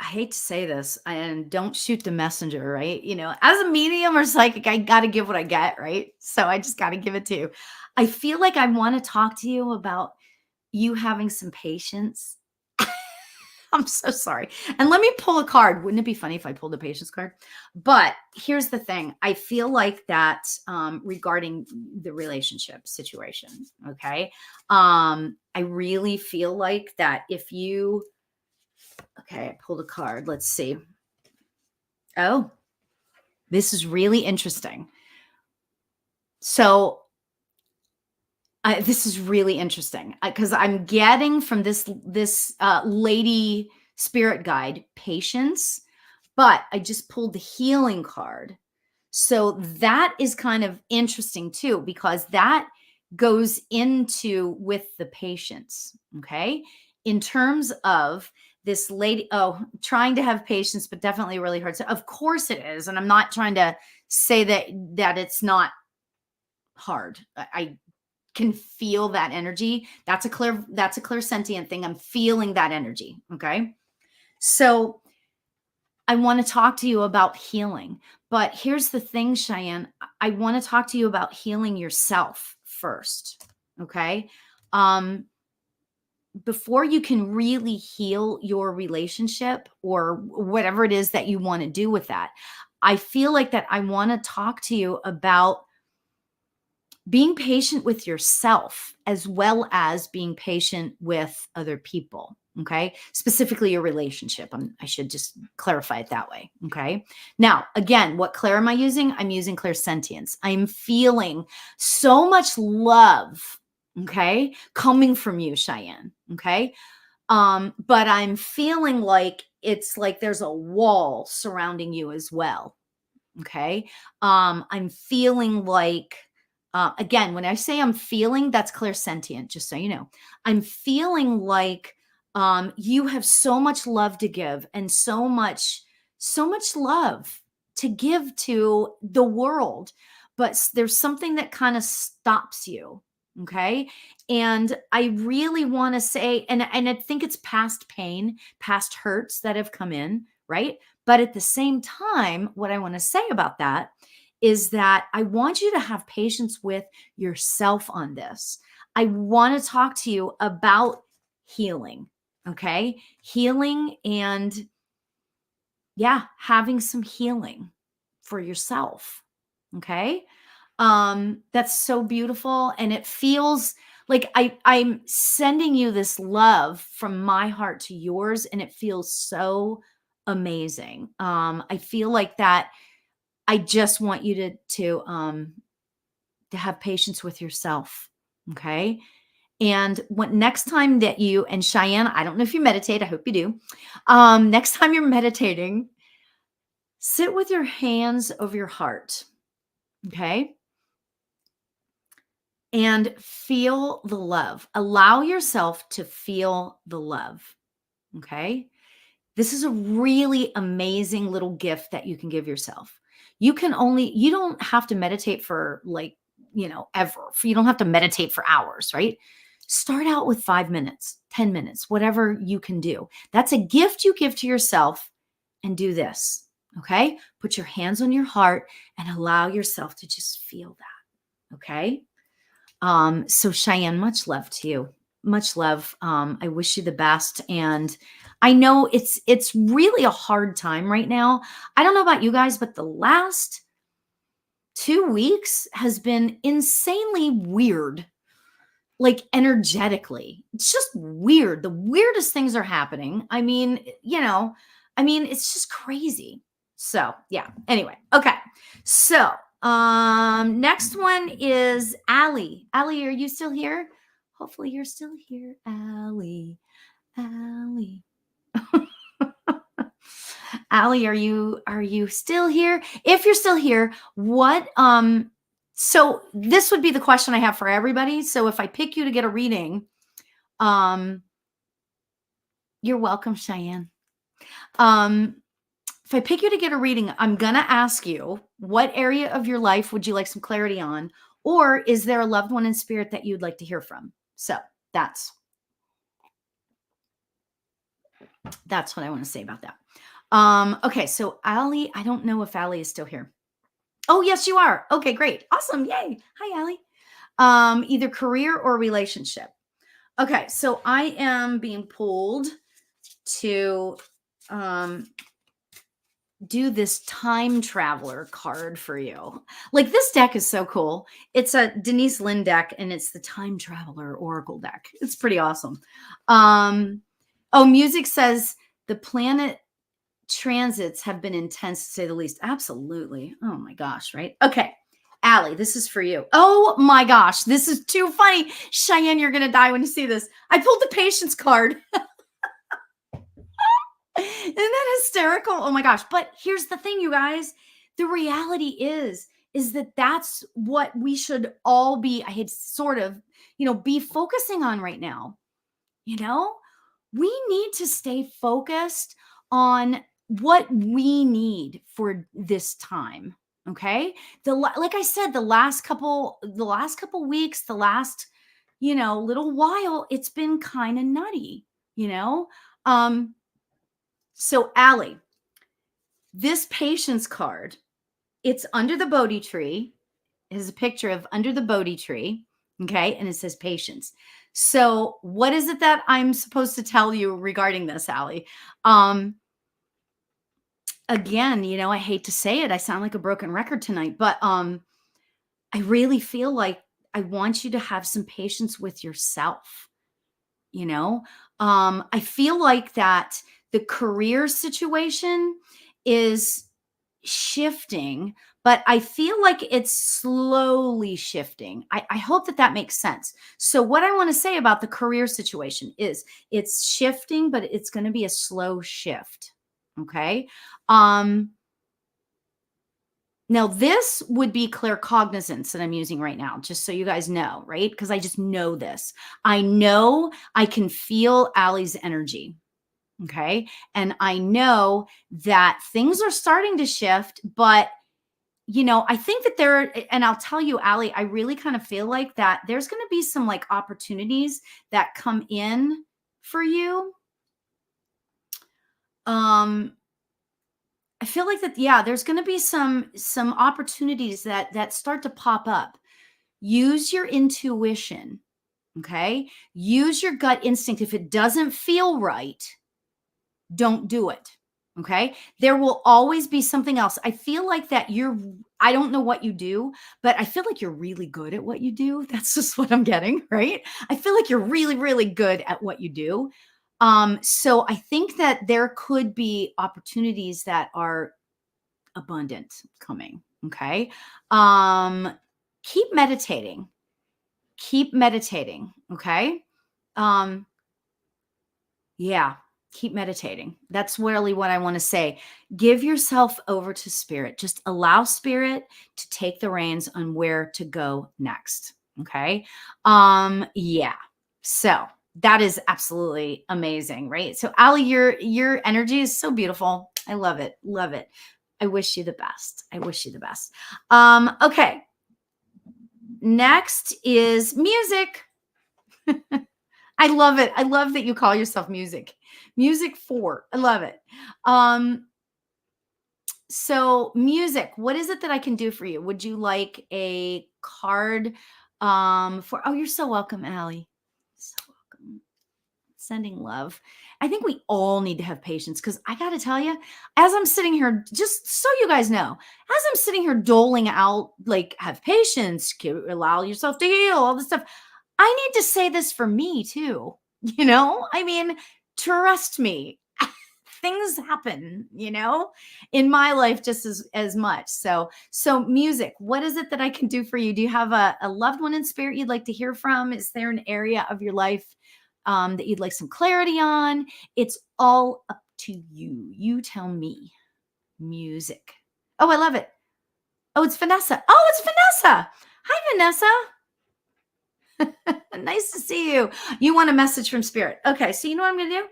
I hate to say this, and don't shoot the messenger, right? As a medium or psychic, I got to give what I get, right? So I just got to give it to you. I feel like I want to talk to you about you having some patience. I'm so sorry. And let me pull a card. Wouldn't it be funny if I pulled a patience card? But here's the thing. I feel like that regarding the relationship situation, okay? I really feel like that if you, okay, I pulled a card. Let's see. Oh, this is really interesting. So this is really interesting because I'm getting from this lady spirit guide patience, but I just pulled the healing card. So that is kind of interesting too, because that goes into with the patience. Okay. In terms of this lady, trying to have patience, but definitely really hard. So of course it is. And I'm not trying to say that it's not hard. I can feel that energy. That's a clairsentient thing. I'm feeling that energy. Okay. So I want to talk to you about healing. But here's the thing, Cheyenne. I want to talk to you about healing yourself first. Okay. Before you can really heal your relationship or whatever it is that you want to do with that, I feel like that I want to talk to you about being patient with yourself as well as being patient with other people. Okay. Specifically your relationship. I should just clarify it that way. Okay. Now, again, what clair am I using? I'm using clairsentience. I'm feeling so much love. Okay. Coming from you, Cheyenne. Okay. But I'm feeling like it's like there's a wall surrounding you as well. Okay. I'm feeling like, again, when I say I'm feeling, that's clairsentient, just so you know. I'm feeling like you have so much love to give and so much love to give to the world. But there's something that kind of stops you. Okay. And I really want to say, and I think it's past pain, past hurts that have come in, right? But at the same time, what I want to say about that is that I want you to have patience with yourself on this. I want to talk to you about healing, okay? Healing and, yeah, having some healing for yourself, okay? That's so beautiful, and it feels like I'm sending you this love from my heart to yours, and it feels so amazing. I feel like that I just want you to have patience with yourself. Okay. And what next time that you and Cheyenne, I don't know if you meditate, I hope you do. Next time you're meditating, sit with your hands over your heart. Okay. And feel the love. Allow yourself to feel the love. Okay. This is a really amazing little gift that you can give yourself. You don't have to meditate for ever. You don't have to meditate for hours, right? Start out with 5 minutes, 10 minutes, whatever you can do. That's a gift you give to yourself, and do this. Okay. Put your hands on your heart and allow yourself to just feel that. Okay. So Cheyenne, much love to you. Much love. I wish you the best. And I know it's really a hard time right now. I don't know about you guys, but the last 2 weeks has been insanely weird, like energetically. It's just weird. The weirdest things are happening. It's just crazy. So yeah. Anyway, okay. So next one is Allie. Allie, are you still here? Hopefully you're still here, Allie. Allie. Allie, are you still here? If you're still here, what So this would be the question I have for everybody. So if I pick you to get a reading, um, you're welcome, Cheyenne. If I pick you to get a reading, I'm going to ask you, what area of your life would you like some clarity on? Or is there a loved one in spirit that you'd like to hear from? So that's what I want to say about that. Okay, so Allie, I don't know if Allie is still here. Oh, yes, you are. Okay, great. Awesome. Yay. Hi, Allie. Either career or relationship. Okay, so I am being pulled to do this time traveler card for you. Like, this deck is so cool. It's a Denise Lynn deck, and it's the time traveler oracle deck. It's pretty awesome. Oh, music says the planet transits have been intense, to say the least. Absolutely. Oh my gosh, right? Okay. Allie, this is for you. Oh my gosh, this is too funny. Cheyenne, you're going to die when you see this. I pulled the patience card. Isn't that hysterical? Oh my gosh. But here's the thing, you guys. The reality is that that's what we should all be, I had sort of, be focusing on right now. We need to stay focused on what we need for this time. Okay. Like I said, the last couple weeks, the last, little while, it's been kind of nutty, So Allie, this patience card, it's under the Bodhi tree. It has a picture of under the Bodhi tree. Okay. And it says patience. So what is it that I'm supposed to tell you regarding this, Allie? Again, I hate to say it. I sound like a broken record tonight, but I really feel like I want you to have some patience with yourself. I feel like that the career situation is shifting, but I feel like it's slowly shifting. I hope that makes sense. So what I want to say about the career situation is it's shifting, but it's going to be a slow shift. Okay. Now this would be claircognizance that I'm using right now, just so you guys know, right? Because I just know this. I know I can feel Allie's energy. Okay. And I know that things are starting to shift, but I think that and I'll tell you, Allie, I really kind of feel like that there's going to be some like opportunities that come in for you. I feel like that, yeah, there's going to be some opportunities that start to pop up. Use your intuition. Okay. Use your gut instinct. If it doesn't feel right, don't do it. Okay. There will always be something else. I feel like that I don't know what you do, but I feel like you're really good at what you do. That's just what I'm getting, right? I feel like you're really, really good at what you do. So I think that there could be opportunities that are abundant coming. Okay. Keep meditating. Keep meditating. Okay. Yeah. Keep meditating. That's really what I want to say. Give yourself over to spirit. Just allow spirit to take the reins on where to go next. Okay. Yeah. So that is absolutely amazing, right? So Allie, your energy is so beautiful. I love it. Love it. I wish you the best. I wish you the best. Okay. Next is music. I love it. I love that you call yourself music. Music 4. I love it. So music, what is it that I can do for you? Would you like a card oh, you're so welcome, Allie. So welcome. Sending love. I think we all need to have patience because I got to tell you, as I'm sitting here, just so you guys know, as I'm sitting here doling out, like, have patience, allow yourself to heal, all this stuff. I need to say this for me too. I mean, trust me, things happen, in my life just as much. So music, what is it that I can do for you? Do you have a loved one in spirit you'd like to hear from? Is there an area of your life that you'd like some clarity on? It's all up to you. You tell me. Music. Oh, I love it. Oh, it's Vanessa. Oh, it's Vanessa. Hi, Vanessa. Nice to see you. You want a message from spirit. Okay, so you know what I'm going to do?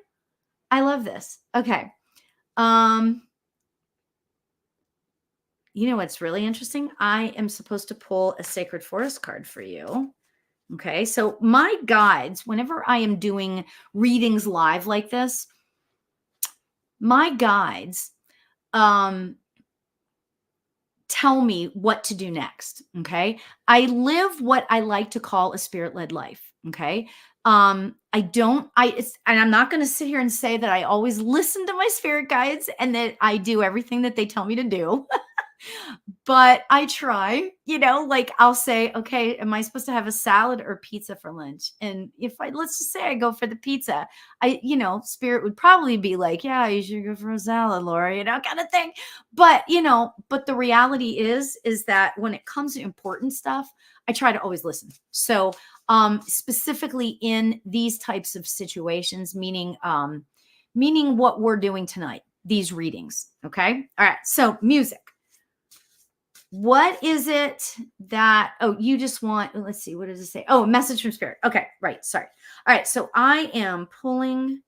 I love this. Okay. Um, you know what's really interesting? I am supposed to pull a sacred forest card for you. Okay. So my guides, whenever I am doing readings live like this, my guides um tell me what to do next. Okay. I live what I like to call a spirit-led life. Okay. I don't, and I'm not going to sit here and say that I always listen to my spirit guides and that I do everything that they tell me to do. But I try, like I'll say, okay, am I supposed to have a salad or pizza for lunch? And if let's just say I go for the pizza, spirit would probably be like, yeah, you should go for a salad, Lauri, kind of thing. But, but the reality is that when it comes to important stuff, I try to always listen. So, specifically in these types of situations, meaning what we're doing tonight, these readings. Okay. All right. So music. What is it that, you just want, let's see, what does it say? Oh, message from spirit. Okay, right. Sorry. All right. So I am pulling,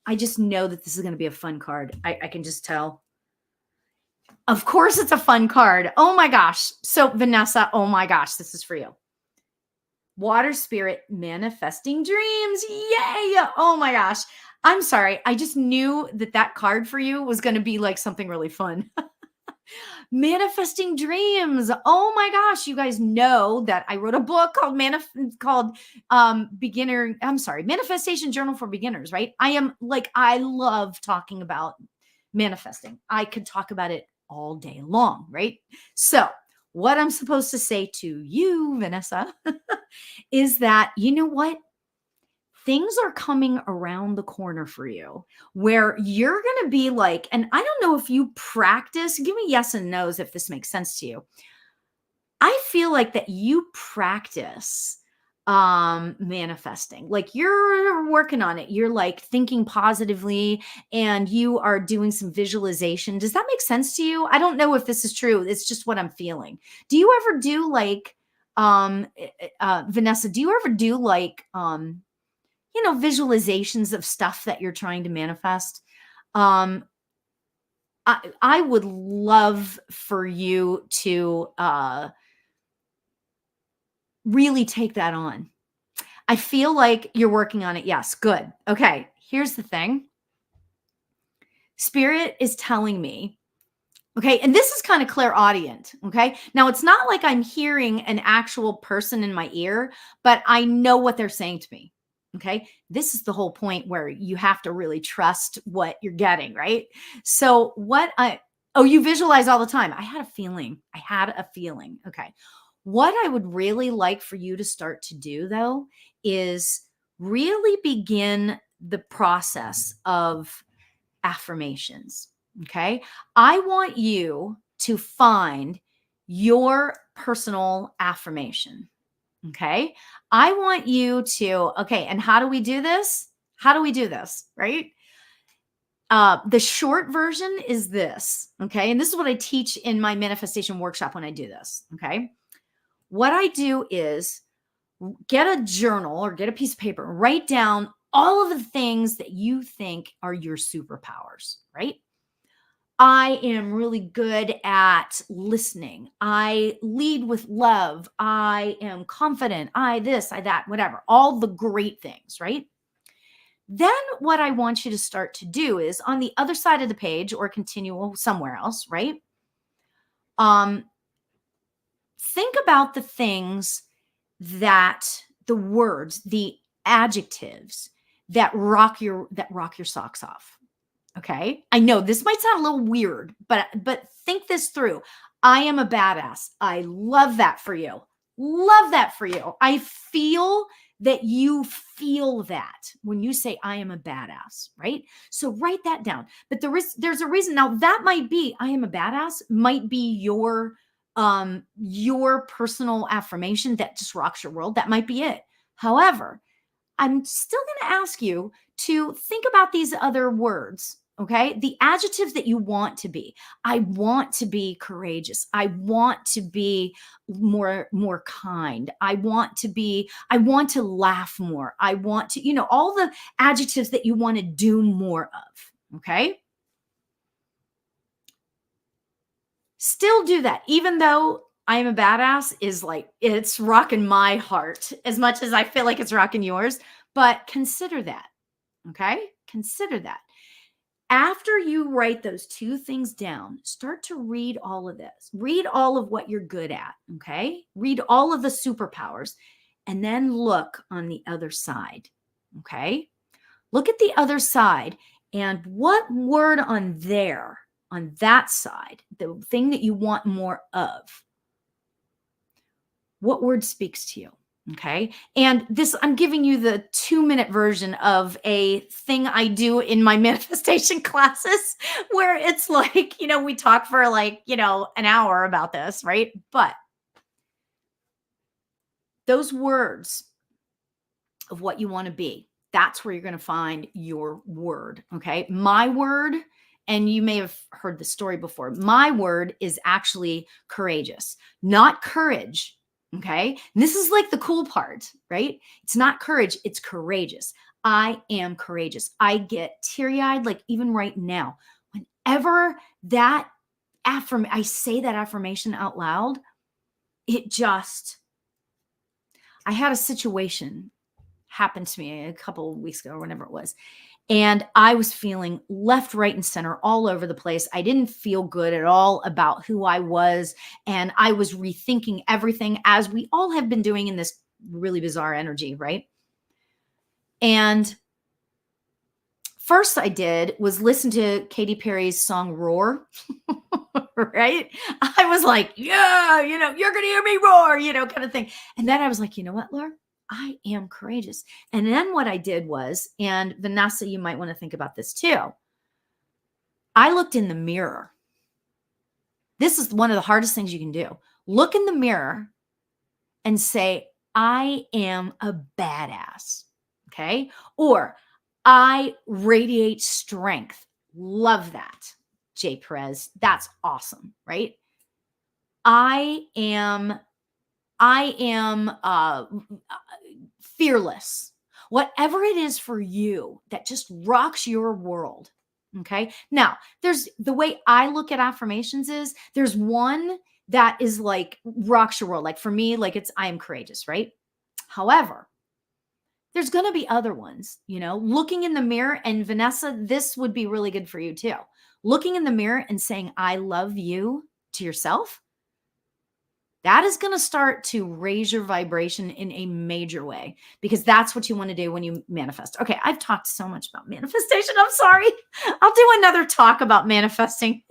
I just know that this is going to be a fun card. I can just tell. Of course it's a fun card. Oh my gosh. So Vanessa, oh my gosh, this is for you. Water spirit manifesting dreams. Yay. Oh my gosh. I'm sorry. I just knew that card for you was going to be like something really fun. Manifesting dreams. Oh my gosh, you guys know that I wrote a book called Manifestation Journal for Beginners, right? I love talking about manifesting. I could talk about it all day long, right? So, what I'm supposed to say to you, Vanessa, is that you know what? Things are coming around the corner for you where you're going to be like, and I don't know if you practice, give me yes and no's if this makes sense to you. I feel like that you practice manifesting, like you're working on it. You're like thinking positively and you are doing some visualization. Does that make sense to you? I don't know if this is true. It's just what I'm feeling. Do you ever do like, Vanessa, do you ever do like, visualizations of stuff that you're trying to manifest? I would love for you to really take that on. I feel like you're working on it. Yes, good. Okay, here's the thing. Spirit is telling me, okay, and this is kind of clairaudient, okay? Now, it's not like I'm hearing an actual person in my ear, but I know what they're saying to me. Okay. This is the whole point where you have to really trust what you're getting, right? So, you visualize all the time. I had a feeling. Okay. What I would really like for you to start to do, though, is really begin the process of affirmations. Okay. I want you to find your personal affirmation. Okay. I want you to, okay. And how do we do this? Right? The short version is this. Okay. And this is what I teach in my manifestation workshop when I do this. Okay. What I do is get a journal or get a piece of paper, write down all of the things that you think are your superpowers, right? I am really good at listening. I lead with love. I am confident. I this, I that, whatever, all the great things, right? Then what I want you to start to do is on the other side of the page or continue somewhere else, right? Think about the things the words, the adjectives that rock your socks off. Okay. I know this might sound a little weird, but think this through. I am a badass. I love that for you. Love that for you. I feel that you feel that when you say I am a badass, right? So write that down. But there's a reason. Now that might be I am a badass might be your personal affirmation that just rocks your world. That might be it. However, I'm still going to ask you to think about these other words Okay. The adjectives that you want to be. I want to be courageous. I want to be more kind. I want to laugh more. I want to, all the adjectives that you want to do more of. Okay. Still do that, even though I am a badass is like, it's rocking my heart as much as I feel like it's rocking yours. But consider that. Okay. Consider that. After you write those two things down, start to read all of this. Read all of what you're good at, okay? Read all of the superpowers, and then look on the other side, okay? Look at the other side, and what word on that side, the thing that you want more of, what word speaks to you? Okay. And this, I'm giving you the 2-minute version of a thing I do in my manifestation classes where it's like, we talk for like, an hour about this, right? But those words of what you want to be, that's where you're going to find your word. Okay. My word, and you may have heard the story before, my word is actually courageous, not courage. Okay. And this is like the cool part, right? It's not courage, it's courageous. I am courageous. I get teary eyed, like even right now, whenever I say that affirmation out loud, I had a situation happen to me a couple of weeks ago or whenever it was. And I was feeling left, right, and center all over the place. I didn't feel good at all about who I was. And I was rethinking everything, as we all have been doing in this really bizarre energy, right? And first I did was listen to Katy Perry's song Roar, right? I was like, yeah, you're going to hear me roar, kind of thing. And then I was like, you know what, Laura? I am courageous. And then what I did was, and Vanessa, you might want to think about this too. I looked in the mirror. This is one of the hardest things you can do. Look in the mirror and say, I am a badass. Okay. Or I radiate strength. Love that. Jay Perez. That's awesome. Right. I am fearless. Whatever it is for you that just rocks your world. Okay. Now, there's the way I look at affirmations is there's one that is like rocks your world. Like for me, like I am courageous, right? However, there's going to be other ones, looking in the mirror, and Vanessa, this would be really good for you too. Looking in the mirror and saying, I love you to yourself. That is going to start to raise your vibration in a major way, because that's what you want to do when you manifest. Okay, I've talked so much about manifestation. I'm sorry. I'll do another talk about manifesting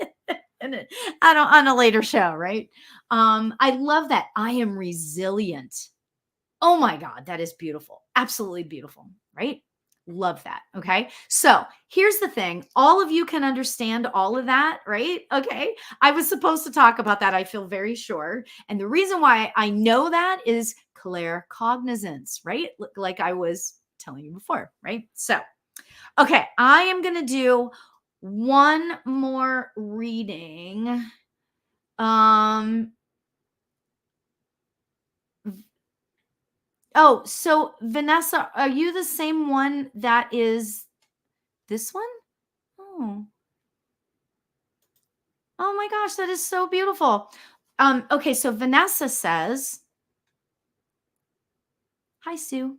on a later show, right? I love that. I am resilient. Oh my God, that is beautiful. Absolutely beautiful, right? Love that. Okay. So here's the thing. All of you can understand all of that, right? Okay. I was supposed to talk about that, I feel very sure. And the reason why I know that is claircognizance, right? Like I was telling you before, right? So, okay. I am going to do one more reading. Oh, so Vanessa, are you the same one that is this one? Oh. Oh my gosh, that is so beautiful. Okay, so Vanessa says, hi, Sue.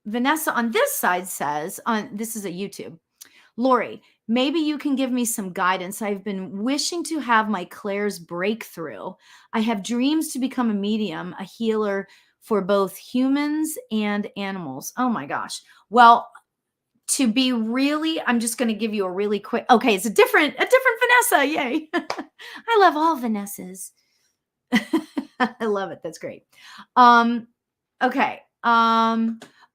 Vanessa on this side says, this is a YouTube, Lauri, maybe you can give me some guidance. I've been wishing to have my clairs breakthrough. I have dreams to become a medium, a healer for both humans and animals. Oh my gosh. Well, to be really, I'm just going to give you a really quick, okay, it's a different Vanessa. Yay. I love all Vanessas. I love it. That's great. Okay.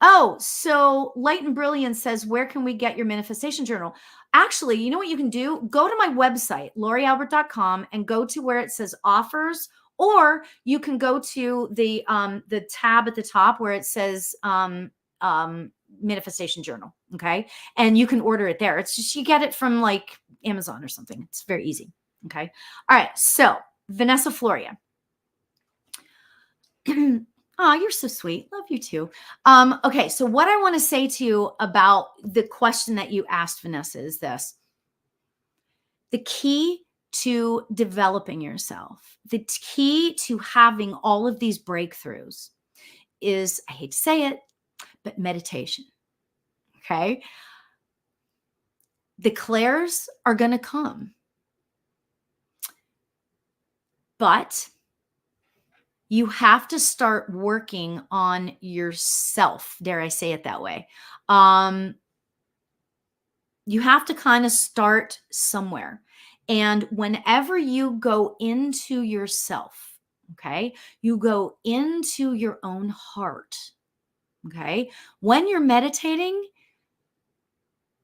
Oh, so Light and Brilliance says, where can we get your manifestation journal? Actually, you know what you can do? Go to my website, laurialbert.com, and go to where it says offers, or you can go to the tab at the top where it says, manifestation journal. Okay. And you can order it there. It's just, you get it from like Amazon or something. It's very easy. Okay. All right. So Vanessa Floria. Oh, you're so sweet. Love you too. Okay. So what I want to say to you about the question that you asked, Vanessa, is this. The key to developing yourself, the key to having all of these breakthroughs is, I hate to say it, but meditation. Okay. The clairs are going to come, but you have to start working on yourself. Dare I say it that way? You have to kind of start somewhere. And whenever you go into yourself, okay, you go into your own heart. Okay. When you're meditating,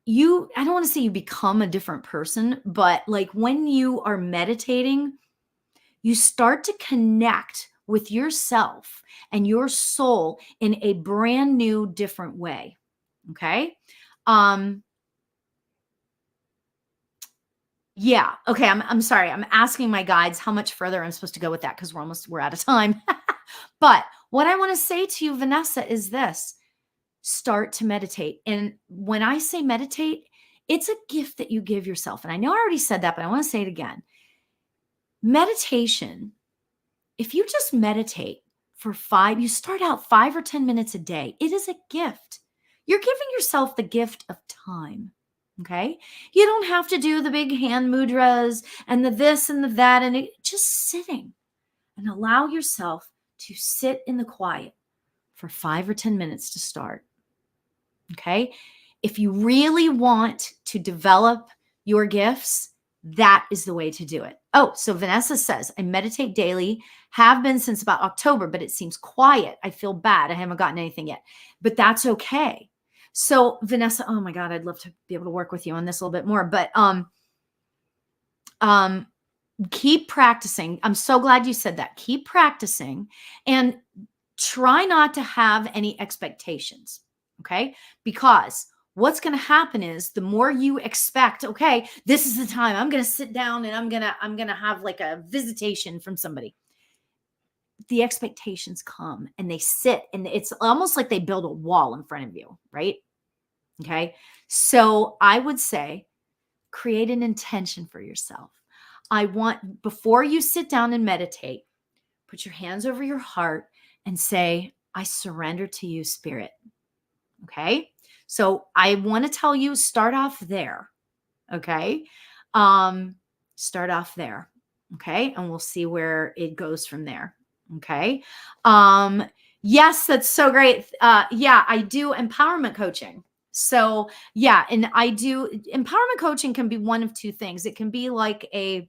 I don't want to say you become a different person, but like when you are meditating, you start to connect with yourself and your soul in a brand new, different way. Okay. Yeah. Okay. I'm sorry. I'm asking my guides how much further I'm supposed to go with that, because we're out of time. But what I want to say to you, Vanessa, is this: start to meditate. And when I say meditate, it's a gift that you give yourself. And I know I already said that, but I want to say it again. Meditation, if you just meditate for you start out 5 or 10 minutes a day, it is a gift. You're giving yourself the gift of time. Okay. You don't have to do the big hand mudras and the this and the that, and just sitting, and allow yourself to sit in the quiet for 5 or 10 minutes to start. Okay. If you really want to develop your gifts, that is the way to do it. Oh, so Vanessa says, I meditate daily, have been since about October, but it seems quiet. I feel bad. I haven't gotten anything yet, but that's okay. So Vanessa, oh my God, I'd love to be able to work with you on this a little bit more, but keep practicing. I'm so glad you said that. Keep practicing and try not to have any expectations. Okay. Because what's going to happen is the more you expect, okay, this is the time I'm going to sit down and I'm going to have like a visitation from somebody. The expectations come and they sit, and it's almost like they build a wall in front of you, right? Okay. So I would say create an intention for yourself. Before you sit down and meditate, put your hands over your heart and say, I surrender to you, Spirit. Okay. So I want to tell you, start off there. Okay. Start off there. Okay. And we'll see where it goes from there. Okay. Yes, that's so great. Yeah, I do empowerment coaching. So yeah, and I do empowerment coaching can be one of two things. It can be like a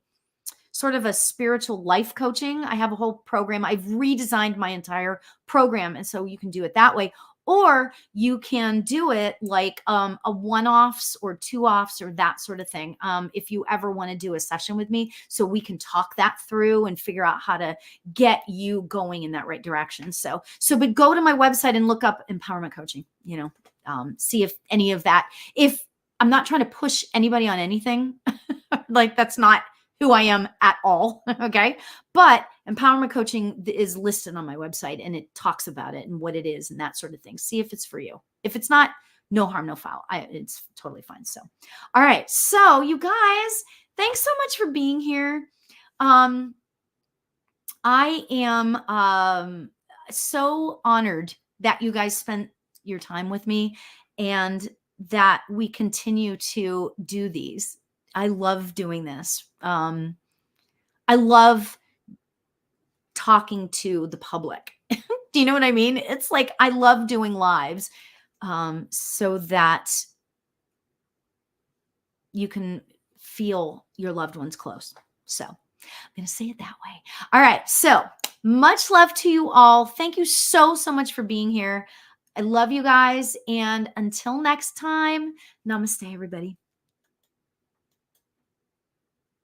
sort of a spiritual life coaching. I have a whole program. I've redesigned my entire program. And so you can do it that way. Or you can do it like a one-offs or two-offs or that sort of thing. If you ever want to do a session with me, so we can talk that through and figure out how to get you going in that right direction. But go to my website and look up empowerment coaching, see if any of that, if I'm not trying to push anybody on anything, like that's not who I am at all. Okay. But empowerment coaching is listed on my website, and it talks about it and what it is and that sort of thing. See if it's for you. If it's not, no harm, no foul. It's totally fine. So, all right. So you guys, thanks so much for being here. I am so honored that you guys spent your time with me and that we continue to do these. I love doing this. I love talking to the public. Do you know what I mean? It's like, I love doing lives so that you can feel your loved ones close. So I'm going to say it that way. All right. So much love to you all. Thank you so, so much for being here. I love you guys. And until next time, namaste, everybody.